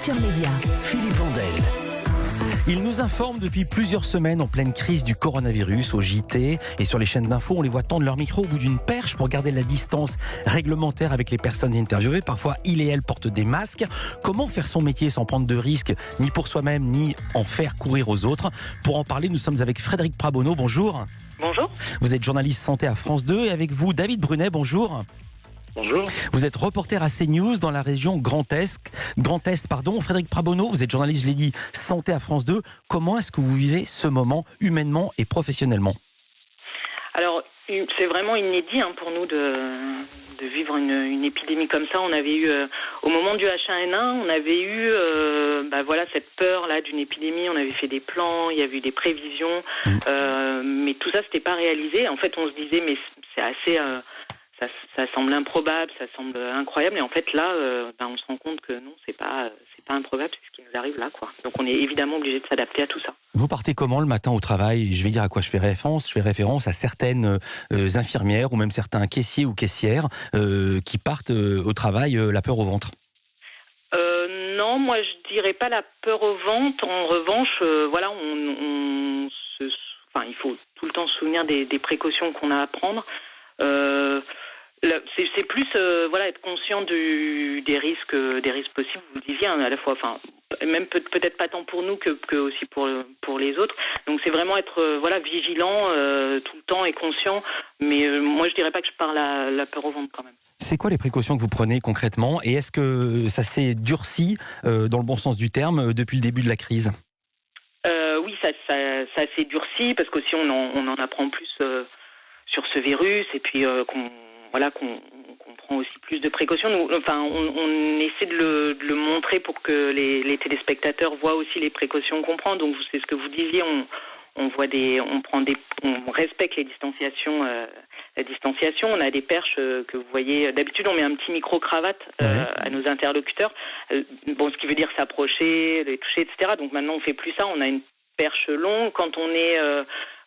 Culture Média. Philippe Vandel. Il nous informe depuis plusieurs semaines en pleine crise du coronavirus au JT et sur les chaînes d'infos, on les voit tendre leur micro au bout d'une perche pour garder la distance réglementaire avec les personnes interviewées. Parfois, il et elle portent des masques. Comment faire son métier sans prendre de risques, ni pour soi-même, ni en faire courir aux autres? Pour en parler, nous sommes avec Frédéric Prabonneau. Bonjour. Bonjour. Vous êtes journaliste santé à France 2 et avec vous, David Brunet. Bonjour. Bonjour. Vous êtes reporter à CNews dans la région Grand Est. Frédéric Prabonneau, vous êtes journaliste, je l'ai dit, santé à France 2. Comment est-ce que vous vivez ce moment humainement et professionnellement? Alors, c'est vraiment inédit pour nous de vivre une épidémie comme ça. On avait eu, au moment du H1N1, on avait eu cette peur-là d'une épidémie. On avait fait des plans, il y avait eu des prévisions, mais tout ça, c'était pas réalisé. En fait, on se disait, mais c'est assez... Ça semble improbable, ça semble incroyable, et en fait là, on se rend compte que non, c'est pas improbable, c'est ce qui nous arrive là, quoi. Donc on est évidemment obligé de s'adapter à tout ça. Vous partez comment le matin au travail? Je vais dire à quoi je fais référence. Je fais référence à certaines infirmières ou même certains caissiers ou caissières qui partent au travail la peur au ventre. Non, moi je dirais pas la peur au ventre. En revanche, il faut tout le temps se souvenir des précautions qu'on a à prendre. C'est plus être conscient des risques possibles. Vous le disiez à la fois, même peut-être pas tant pour nous que aussi pour les autres. Donc c'est vraiment être vigilant tout le temps et conscient. Mais moi je dirais pas que je parle la peur au ventre quand même. C'est quoi les précautions que vous prenez concrètement et est-ce que ça s'est durci dans le bon sens du terme depuis le début de la crise? Oui, ça s'est durci parce qu'aussi on en apprend plus sur ce virus et puis qu'on prend aussi plus de précautions. On essaie de le montrer pour que les téléspectateurs voient aussi les précautions qu'on prend. Donc c'est ce que vous disiez, on respecte les distanciations. La distanciation, on a des perches que vous voyez. D'habitude, on met un petit micro-cravate à nos interlocuteurs. Ce qui veut dire s'approcher, les toucher, etc. Donc maintenant, on fait plus ça. On a une perche longue. Quand on est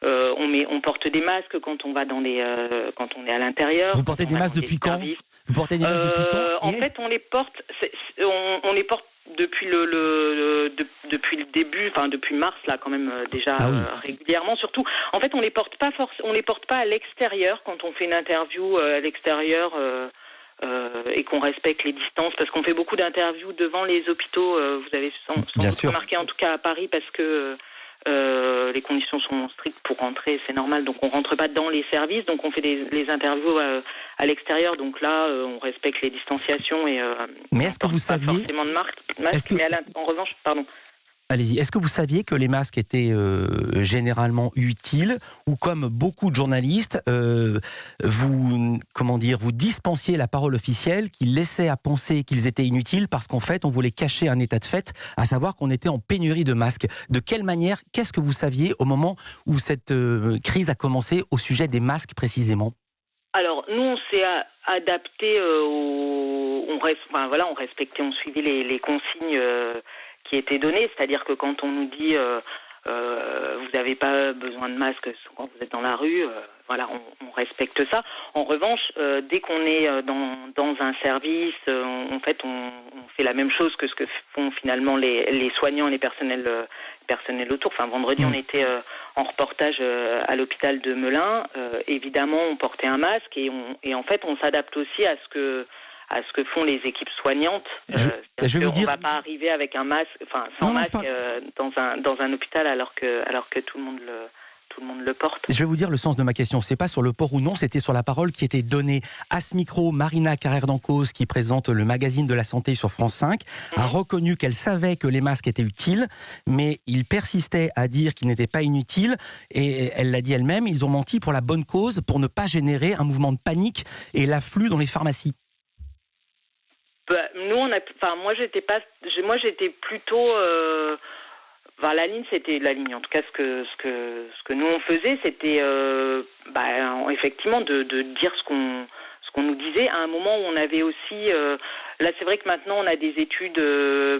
on porte des masques quand on va quand on est à l'intérieur. Vous portez des masques depuis quand? Vous portez des masques depuis quand? En fait, on les porte depuis depuis le début, depuis mars là quand même déjà régulièrement. Surtout, en fait, on les porte pas à l'extérieur quand on fait une interview à l'extérieur. Et qu'on respecte les distances, parce qu'on fait beaucoup d'interviews devant les hôpitaux. Vous avez sans doute remarqué, en tout cas à Paris, parce que les conditions sont strictes pour rentrer, c'est normal. Donc on rentre pas dans les services, donc on fait les interviews à l'extérieur. Donc là, on respecte les distanciations et. Mais est-ce que vous saviez forcément de masque, mais en revanche, pardon. Allez-y. Est-ce que vous saviez que les masques étaient généralement utiles, ou comme beaucoup de journalistes, vous dispensiez la parole officielle qui laissait à penser qu'ils étaient inutiles parce qu'en fait, on voulait cacher un état de fait, à savoir qu'on était en pénurie de masques. De quelle manière, qu'est-ce que vous saviez au moment où cette crise a commencé au sujet des masques précisément? Alors, nous, on s'est adapté on suivait les consignes qui étaient données, c'est-à-dire que quand on nous dit vous n'avez pas besoin de masque quand vous êtes dans la rue, on respecte ça. En revanche, dès qu'on est dans un service, on fait la même chose que ce que font finalement les soignants et les personnels autour. Vendredi, on était en reportage à l'hôpital de Melun. Évidemment, on portait un masque et en fait, on s'adapte aussi à ce que font les équipes soignantes. On ne va pas arriver avec un masque, sans masque dans un hôpital alors que tout le monde le porte. Je vais vous dire le sens de ma question. C'est pas sur le port ou non, c'était sur la parole qui était donnée. À ce micro, Marina Carrère-Dancause, qui présente le magazine de la santé sur France 5, a reconnu qu'elle savait que les masques étaient utiles, mais ils persistaient à dire qu'ils n'étaient pas inutiles. Et elle l'a dit elle-même, ils ont menti pour la bonne cause, pour ne pas générer un mouvement de panique et l'afflux dans les pharmacies. Moi j'étais plutôt la ligne, c'était la ligne. En tout cas, ce que nous on faisait, c'était effectivement de dire ce qu'on nous disait. À un moment où on avait aussi Là, c'est vrai que maintenant, on a des études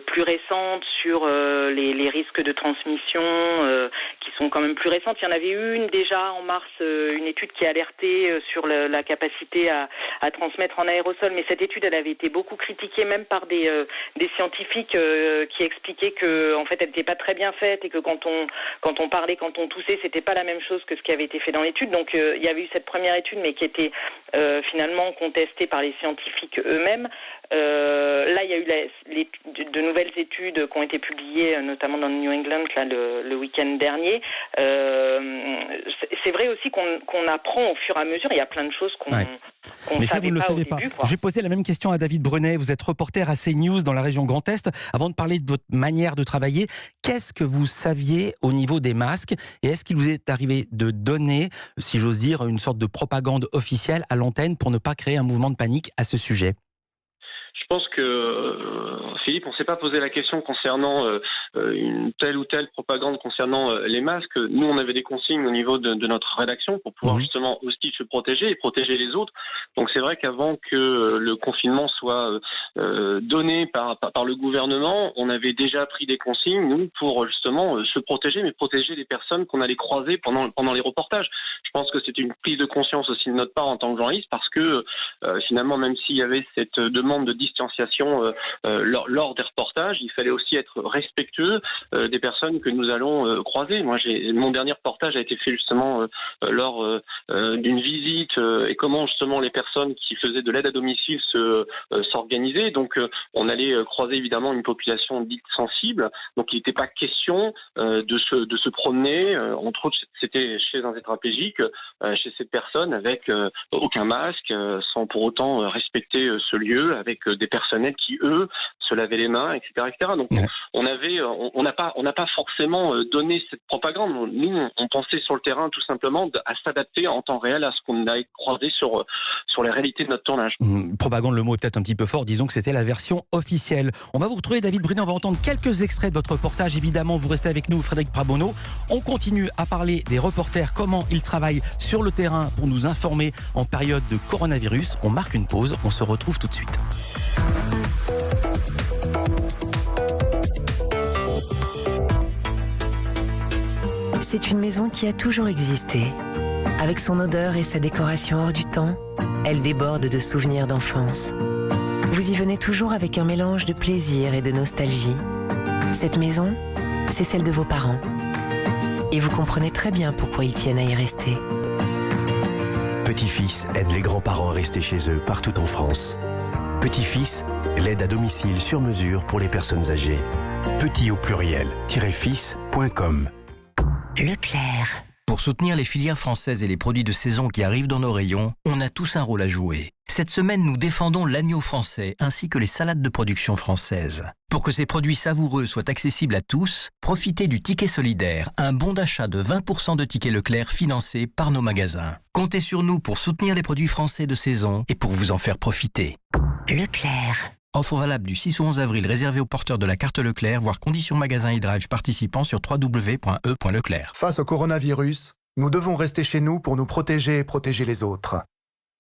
plus récentes sur les risques de transmission qui sont quand même plus récentes. Il y en avait une déjà en mars, une étude qui alertait sur la capacité à transmettre en aérosol, mais cette étude, elle avait été beaucoup critiquée même par des scientifiques qui expliquaient que, en fait, elle n'était pas très bien faite et que quand on parlait, quand on toussait, c'était pas la même chose que ce qui avait été fait dans l'étude. Donc, il y avait eu cette première étude, mais qui était finalement contestée par les scientifiques eux-mêmes. Là, il y a eu de nouvelles études qui ont été publiées, notamment dans le New England là, le week-end dernier. C'est vrai aussi qu'on apprend au fur et à mesure. Il y a plein de choses qu'on Mais ça, savait vous ne le pas savez au pas. début, quoi. J'ai posé la même question à David Brunet. Vous êtes reporter à CNews dans la région Grand Est. Avant de parler de votre manière de travailler, qu'est-ce que vous saviez au niveau des masques? Et est-ce qu'il vous est arrivé de donner, si j'ose dire, une sorte de propagande officielle à l'antenne pour ne pas créer un mouvement de panique à ce sujet? Je pense que, Philippe, on ne s'est pas posé la question concernant une telle ou telle propagande concernant les masques. Nous, on avait des consignes au niveau de notre rédaction pour pouvoir justement aussi se protéger et protéger les autres. Donc c'est vrai qu'avant que le confinement soit donné par le gouvernement, on avait déjà pris des consignes, nous, pour justement se protéger, mais protéger les personnes qu'on allait croiser pendant les reportages. Je pense que c'était une prise de conscience aussi de notre part en tant que journaliste, parce que finalement, même s'il y avait cette demande de distanciation lors des reportages, il fallait aussi être respectueux des personnes que nous allons croiser. Moi, mon dernier reportage a été fait justement lors d'une visite et comment justement les personnes qui faisaient de l'aide à domicile s'organisaient. Donc, on allait croiser évidemment une population dite sensible. Donc, il n'était pas question de se promener. Entre autres, c'était chez un tétraplégique, chez cette personne avec aucun masque, sans pour autant respecter ce lieu, avec des personnels qui, eux, se lavaient les mains, etc., etc. Donc, on n'a pas forcément donné cette propagande. Nous, on pensait sur le terrain, tout simplement, à s'adapter en temps réel à ce qu'on a croisé sur les réalités de notre tournage. Propagande, le mot est peut-être un petit peu fort. Disons que c'était la version officielle. On va vous retrouver, David Brunet. On va entendre quelques extraits de votre reportage. Évidemment, vous restez avec nous, Frédéric Prabonneau. On continue à parler des reporters, comment ils travaillent sur le terrain pour nous informer en période de coronavirus. On marque une pause. On se retrouve tout de suite. C'est une maison qui a toujours existé. Avec son odeur et sa décoration hors du temps, elle déborde de souvenirs d'enfance. Vous y venez toujours avec un mélange de plaisir et de nostalgie. Cette maison, c'est celle de vos parents. Et vous comprenez très bien pourquoi ils tiennent à y rester. Petit-fils aide les grands-parents à rester chez eux partout en France. Petit-fils, l'aide à domicile sur mesure pour les personnes âgées. Petit au pluriel, -fils.com. Leclerc. Pour soutenir les filières françaises et les produits de saison qui arrivent dans nos rayons, on a tous un rôle à jouer. Cette semaine, nous défendons l'agneau français ainsi que les salades de production française. Pour que ces produits savoureux soient accessibles à tous, profitez du ticket solidaire, un bon d'achat de 20% de tickets Leclerc financé par nos magasins. Comptez sur nous pour soutenir les produits français de saison et pour vous en faire profiter. Leclerc. Offre valable du 6 au 11 avril réservée aux porteurs de la carte Leclerc, voire conditions magasins et drive participants sur www.e.leclerc. Face au coronavirus, nous devons rester chez nous pour nous protéger et protéger les autres.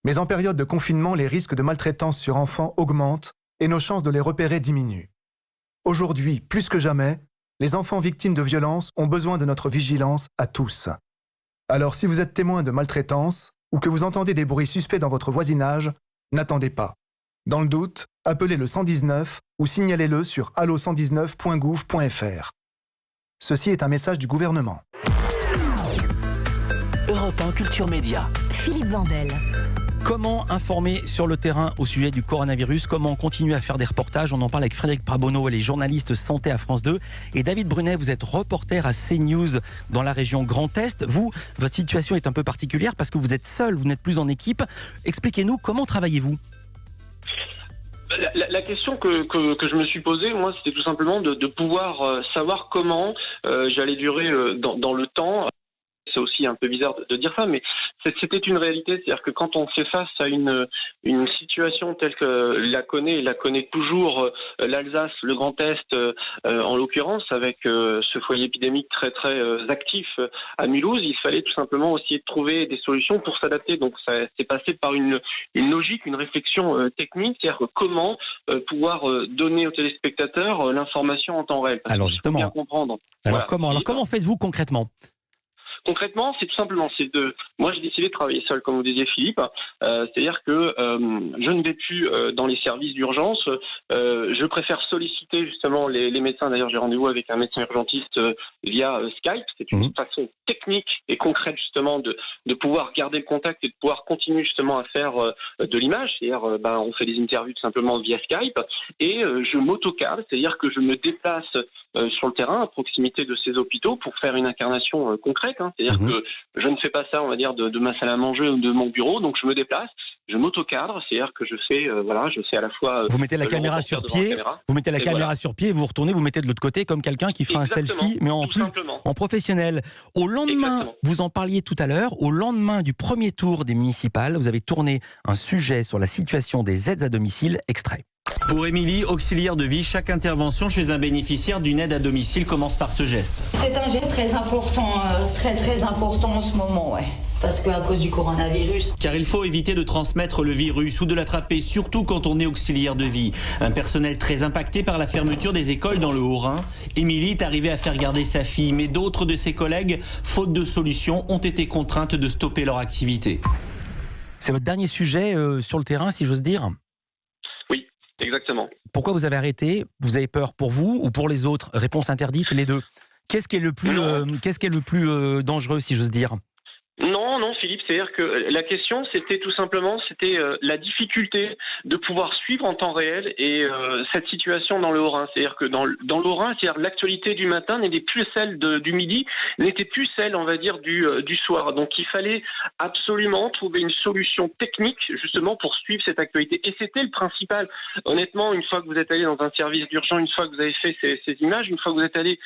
Mais en période de confinement, les risques de maltraitance sur enfants augmentent et nos chances de les repérer diminuent. Aujourd'hui, plus que jamais, les enfants victimes de violences ont besoin de notre vigilance à tous. Alors si vous êtes témoin de maltraitance ou que vous entendez des bruits suspects dans votre voisinage, n'attendez pas. Dans le doute, appelez le 119 ou signalez-le sur allo119.gouv.fr. Ceci est un message du gouvernement. Europe 1 Culture Média. Philippe Vandel. Comment informer sur le terrain au sujet du coronavirus? Comment continuer à faire des reportages? On en parle avec Frédéric Prabonneau, elle est journaliste santé à France 2. Et David Brunet, vous êtes reporter à CNews dans la région Grand Est. Vous, votre situation est un peu particulière parce que vous êtes seul, vous n'êtes plus en équipe. Expliquez-nous, comment travaillez-vous? La question que je me suis posée, moi, c'était tout simplement de pouvoir savoir comment j'allais durer dans le temps. C'est aussi un peu bizarre de dire ça, mais c'était une réalité, c'est-à-dire que quand on fait face à une situation telle que la connaît toujours l'Alsace, le Grand Est en l'occurrence, avec ce foyer épidémique très très actif à Mulhouse, il fallait tout simplement essayer de trouver des solutions pour s'adapter. Donc ça s'est passé par une logique, une réflexion technique, c'est-à-dire comment pouvoir donner aux téléspectateurs l'information en temps réel. Alors justement, bien comprendre. Alors comment faites-vous concrètement ? Concrètement, c'est tout simplement, moi j'ai décidé de travailler seul, comme vous disiez Philippe, c'est-à-dire que je ne vais plus dans les services d'urgence, je préfère solliciter justement les médecins. D'ailleurs, j'ai rendez-vous avec un médecin urgentiste via Skype. C'est une façon technique et concrète justement de pouvoir garder le contact et de pouvoir continuer justement à faire de l'image. C'est-à-dire, on fait des interviews tout simplement via Skype et je m'autocadre, c'est-à-dire que je me déplace sur le terrain à proximité de ces hôpitaux pour faire une incarnation concrète. C'est-à-dire que je ne fais pas ça, on va dire, de ma salle à manger ou de mon bureau, donc je me déplace, je m'autocadre, c'est-à-dire que je fais à la fois... Vous mettez la caméra sur pied, sur pied, vous retournez, vous mettez de l'autre côté comme quelqu'un qui fera un selfie, mais en professionnel. Au lendemain, vous en parliez tout à l'heure, au lendemain du premier tour des municipales, vous avez tourné un sujet sur la situation des aides à domicile, extrait. Pour Émilie, auxiliaire de vie, chaque intervention chez un bénéficiaire d'une aide à domicile commence par ce geste. C'est un geste très important, très important en ce moment, ouais. Parce qu'à cause du coronavirus. Car il faut éviter de transmettre le virus ou de l'attraper, surtout quand on est auxiliaire de vie. Un personnel très impacté par la fermeture des écoles dans le Haut-Rhin. Émilie est arrivée à faire garder sa fille, mais d'autres de ses collègues, faute de solution, ont été contraintes de stopper leur activité. C'est votre dernier sujet sur le terrain, si j'ose dire ? Exactement. Pourquoi vous avez arrêté ? Vous avez peur pour vous ou pour les autres ? Réponse interdite, les deux. Qu'est-ce qui est le plus dangereux, si j'ose dire ? Non, Philippe, c'est-à-dire que la question, c'était la difficulté de pouvoir suivre en temps réel et cette situation dans le Haut-Rhin. C'est-à-dire que dans le Haut-Rhin, l'actualité du matin n'était plus celle du midi, n'était plus celle, on va dire, du soir. Donc il fallait absolument trouver une solution technique, justement, pour suivre cette actualité. Et c'était le principal. Honnêtement, une fois que vous êtes allé dans un service d'urgence, une fois que vous avez fait ces images, une fois que vous êtes allé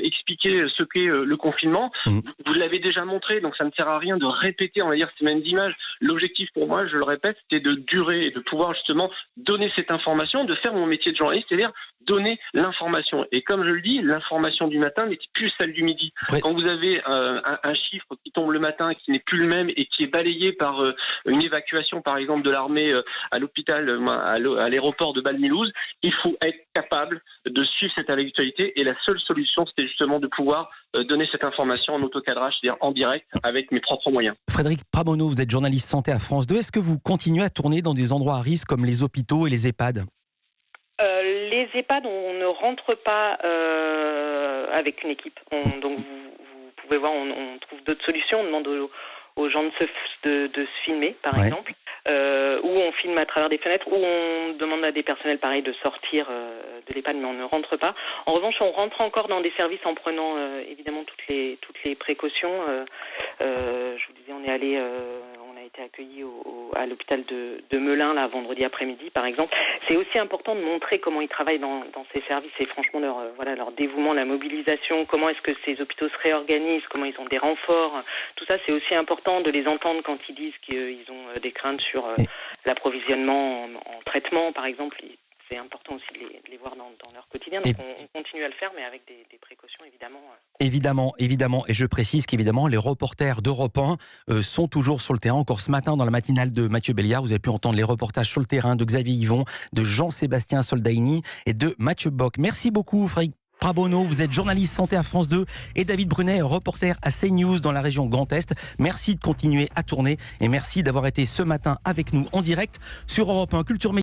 expliquer ce qu'est le confinement, vous l'avez déjà montré. Donc ça ne sert à rien de répéter, on va dire, ces mêmes images. L'objectif pour moi, je le répète, c'était de durer et de pouvoir justement donner cette information, de faire mon métier de journaliste, c'est-à-dire donner l'information. Et comme je le dis, l'information du matin n'est plus celle du midi. Oui. Quand vous avez un chiffre qui tombe le matin, qui n'est plus le même et qui est balayé par une évacuation, par exemple, de l'armée à l'hôpital, à l'aéroport de Bâle-Mulhouse, il faut être capable de suivre cette actualité. Et la seule solution, c'était justement de pouvoir donner cette information en autocadrage, c'est-à-dire en direct, avec mes propres moyens. Frédéric Pramono, vous êtes journaliste santé à France 2. Est-ce que vous continuez à tourner dans des endroits à risque comme les hôpitaux et les EHPAD ? Les EHPAD, on ne rentre pas avec une équipe. Donc vous pouvez voir, on trouve d'autres solutions. On demande aux gens de se filmer, par exemple, ou on filme à travers des fenêtres, ou on demande à des personnels pareils de sortir de l'EHPAD, mais on ne rentre pas. En revanche, on rentre encore dans des services en prenant évidemment toutes les précautions. Je vous disais, on a été accueillis à l'hôpital de Melun là vendredi après-midi, par exemple. C'est aussi important de montrer comment ils travaillent dans ces services et franchement leur dévouement, la mobilisation, comment est-ce que ces hôpitaux se réorganisent, comment ils ont des renforts. Tout ça, c'est aussi important de les entendre quand ils disent qu'ils ont des craintes sur l'approvisionnement en traitement, par exemple. C'est important aussi de les voir dans leur quotidien. Donc on continue à le faire, mais avec des précautions, évidemment. Évidemment. Et je précise qu'évidemment, les reporters d'Europe 1 sont toujours sur le terrain. Encore ce matin, dans la matinale de Mathieu Béliard, vous avez pu entendre les reportages sur le terrain de Xavier Yvon, de Jean-Sébastien Soldaini et de Mathieu Bock. Merci beaucoup, Frédéric Pramono. Vous êtes journaliste santé à France 2 et David Brunet, reporter à CNews dans la région Grand Est. Merci de continuer à tourner et merci d'avoir été ce matin avec nous en direct sur Europe 1 Culture Média.